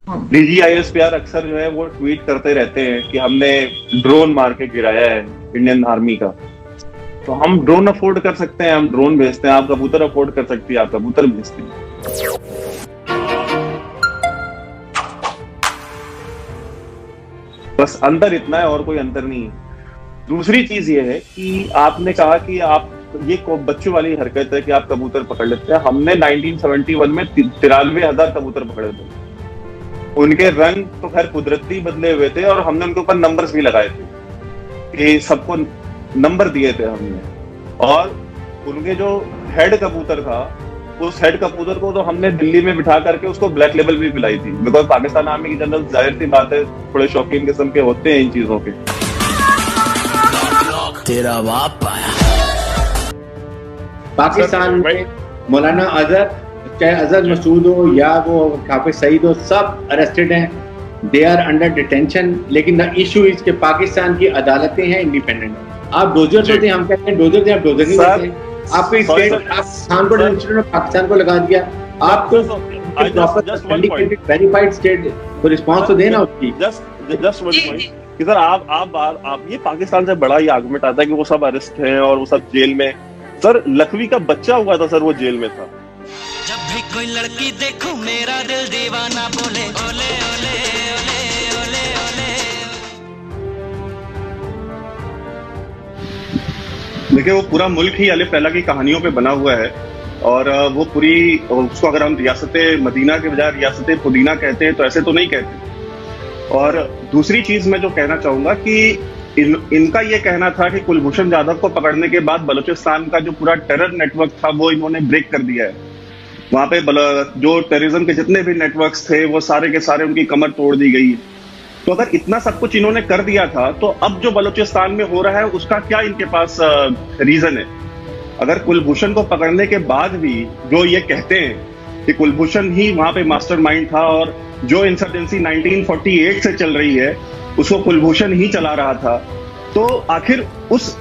डीजीआईएस पे यार अक्सर जो है वो ट्वीट करते रहते हैं कि हमने ड्रोन मार के गिराया है इंडियन आर्मी का। तो हम ड्रोन अफोर्ड कर सकते हैं, हम ड्रोन भेजते हैं। आप कबूतर अफोर्ड कर सकती है, आप कबूतर भेजते हैं। बस अंतर इतना है और कोई अंतर नहीं है। दूसरी चीज ये है कि आपने कहा कि आप ये बच्चों वाली हरकत है कि आप कबूतर पकड़ लेते हैं। हमने 1971 में 93,000 कबूतर पकड़े थे। उनके रंग तो खैर कुदरती बदले हुए थे और हमने उनके ऊपर नंबर्स भी लगाए थे कि सबको नंबर दिए थे हमने। और उनके जो हेड कबूतर था, उस हेड कबूतर को तो हमने दिल्ली में बिठा करके उसको ब्लैक लेवल भी पिलाई थी। बिकॉज पाकिस्तान आर्मी की जनरल जाहिर सी बात है थोड़े शौकीन किस्म के होते हैं इन चीजों के। तेरा बाप आया पाकिस्तान में मौलाना अजहर, चाहे अजहर मसूद हो या वो हाफिज सईद हो, सब अरेस्टेड हैं, दे आर अंडर डिटेंशन। लेकिन द इशू इज के पाकिस्तान की अदालतें हैं इंडिपेंडेंट। आप डोजर होते हैं, हम कहते हैं डोजर थे, आप डोजर नहीं देते। आपको स्टेट पाकिस्तान को लगा दिया। आप तो वेरीफाइड स्टेट को रिस्पॉन्स तो देना उसकी। जस्ट वन पॉइंट कि सर आप ये पाकिस्तान से बड़ा ही आर्गुमेंट आता है कि वो सब अरेस्ट हैं और वो सब जेल में। सर लखवी का बच्चा हुआ था सर, वो जेल में था। जब भी कोई लड़की देखूं मेरा दिल दीवाना बोले ओले ओले ओले ओले ओले। देखिए वो पूरा मुल्क ही अलिफ लैला की कहानियों पे बना हुआ है और वो पूरी उसको अगर हम रियासत मदीना के बजाय रियासत पुदीना कहते हैं तो ऐसे तो नहीं कहते। और दूसरी चीज मैं जो कहना चाहूंगा कि इनका ये कहना था कि कुलभूषण जाधव को पकड़ने के बाद बलूचिस्तान का जो पूरा टेरर नेटवर्क था वो इन्होंने ब्रेक कर दिया है। वहां पे जो टेररिज्म के जितने भी नेटवर्क्स थे वो सारे के सारे उनकी कमर तोड़ दी गई। तो अगर इतना सब कुछ इन्होंने कर दिया था तो अब जो बलूचिस्तान में हो रहा है उसका क्या इनके पास रीजन है? अगर कुलभूषण को पकड़ने के बाद भी जो ये कहते हैं कि कुलभूषण ही वहां पे मास्टरमाइंड था और जो इंसर्जेंसी 1948 से चल रही है उसको कुलभूषण ही चला रहा था, तो आखिर उस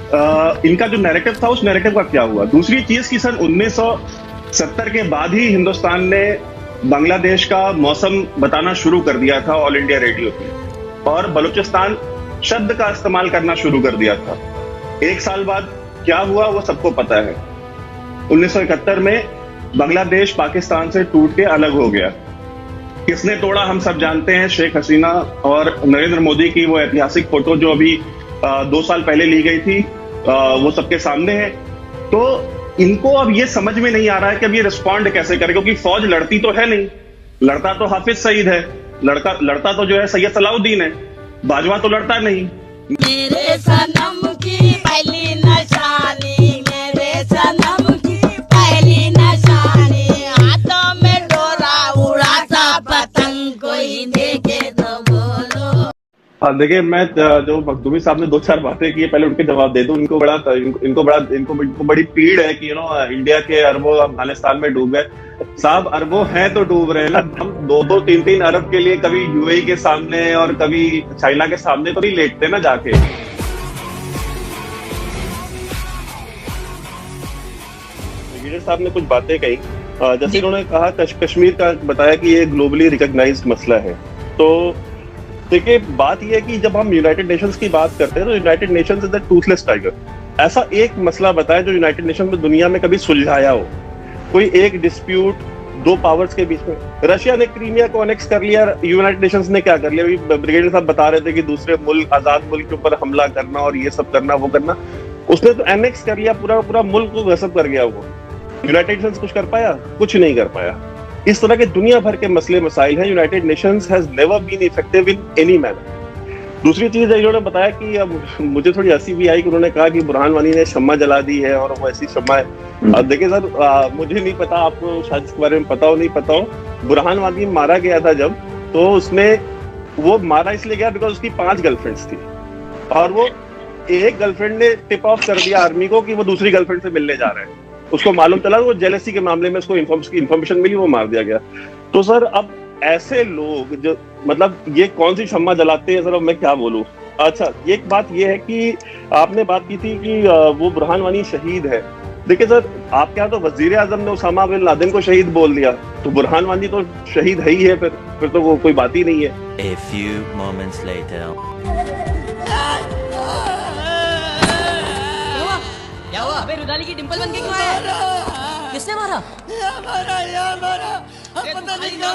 इनका जो नैरेटिव था उस नैरेटिव का क्या हुआ? दूसरी चीज कि सन 1970 के बाद ही हिंदुस्तान ने बांग्लादेश का मौसम बताना शुरू कर दिया था ऑल इंडिया रेडियो पे और बलूचिस्तान शब्द का इस्तेमाल करना शुरू कर दिया था। एक साल बाद क्या हुआ वो सबको पता है। 1971 में बांग्लादेश पाकिस्तान से टूट के अलग हो गया। किसने तोड़ा हम सब जानते हैं, शेख हसीना और नरेंद्र मोदी की वो ऐतिहासिक फोटो जो अभी 2 साल पहले ली गई थी वो सबके सामने है। तो इनको अब ये समझ में नहीं आ रहा है कि अब ये रिस्पॉन्ड कैसे करे, क्योंकि फौज लड़ती तो है नहीं, लड़ता तो हाफिज सईद है, लड़ता तो जो है सैयद सलाउद्दीन है, बाजवा तो लड़ता नहीं। मेरे सनम की पहली निशानी, मेरे सनम की पहली निशानी, हाथों में डोरा उड़ाता पतंग, कोई देखे तो बोलो। हाँ देखिए, मैं जो मखदूमी साहब ने 2-4 बातें की पहले उनके जवाब दे दूं। इनको बड़ी पीड़ है कि इंडिया के अरबों अफगानिस्तान में डूब गए। साहब अरबों हैं तो डूब रहे हैं ना। हम 2-2, 3-3 अरब के लिए कभी यूएई के सामने और कभी चाइना के सामने तो नहीं लेटते ना जाके। ब्रिगेडियर साहब ने कुछ बातें कही, जैसे उन्होंने कहा कश्मीर का बताया कि ये ग्लोबली रिकॉग्नाइज्ड मसला है। तो देखिए बात यह है कि जब हम यूनाइटेड नेशंस की बात करते हैं तो United Nations is the Toothless tiger. ऐसा एक मसला बताएं जो यूनाइटेड नेशंस में दुनिया में कभी सुलझाया हो, कोई एक डिस्प्यूट 2 पावर्स के बीच में। रशिया ने क्रीमिया को अनेक्स कर लिया, यूनाइटेड नेशंस ने क्या कर लिया? ब्रिगेडियर साहब बता रहे थे कि दूसरे मुल्क, आजाद मुल्क के ऊपर हमला करना और ये सब करना वो करना, उसने तो एनेक्स कर लिया, पूरा मुल्क को गसब कर गया वो। यूनाइटेड नेशंस कुछ कर पाया? कुछ नहीं कर पाया। इस तरह के दुनिया भर के मसले मसाइल हैं। United Nations has never been effective in any manner. दूसरी चीज है, इन्होंने बताया कि अब मुझे थोड़ी हंसी भी आई कि उन्होंने कहा कि बुरहान वानी ने शम्मा जला दी है और वो ऐसी शम्मा है। अब देखिए सर, मुझे नहीं पता, आपको शायद इसके बारे में पता हो नहीं पता हो, बुरहान वानी मारा गया था जब, तो उसमें वो मारा इसलिए गया बिकॉज उसकी 5 गर्लफ्रेंड्स थी और वो एक गर्लफ्रेंड ने टिप ऑफ कर दिया आर्मी को कि वो दूसरी गर्लफ्रेंड से मिलने जा रहे हैं। उसको मालूम चला, वो जेलसी के मामले में उसको इन्फॉर्मेशन मिली, वो मार दिया गया। तो सर अब ऐसे लोग जो मतलब ये कौन सी शम्मा जलाते हैं सर, अब मैं क्या बोलूं। अच्छा, एक बात ये है कि आपने बात की थी कि वो बुरहान वानी शहीद है, देखिए सर, आपके यहाँ तो वजीर आजम ने उसामा बिन लादेन को शहीद बोल दिया, तो बुरहान वानी तो शहीद है ही है, फिर तो वो कोई बात ही नहीं है। A few moments later. क्या हुआ? अबे रुदाली की डिंपल बन के क्यों आया? किसने मारा? पता नहीं क्या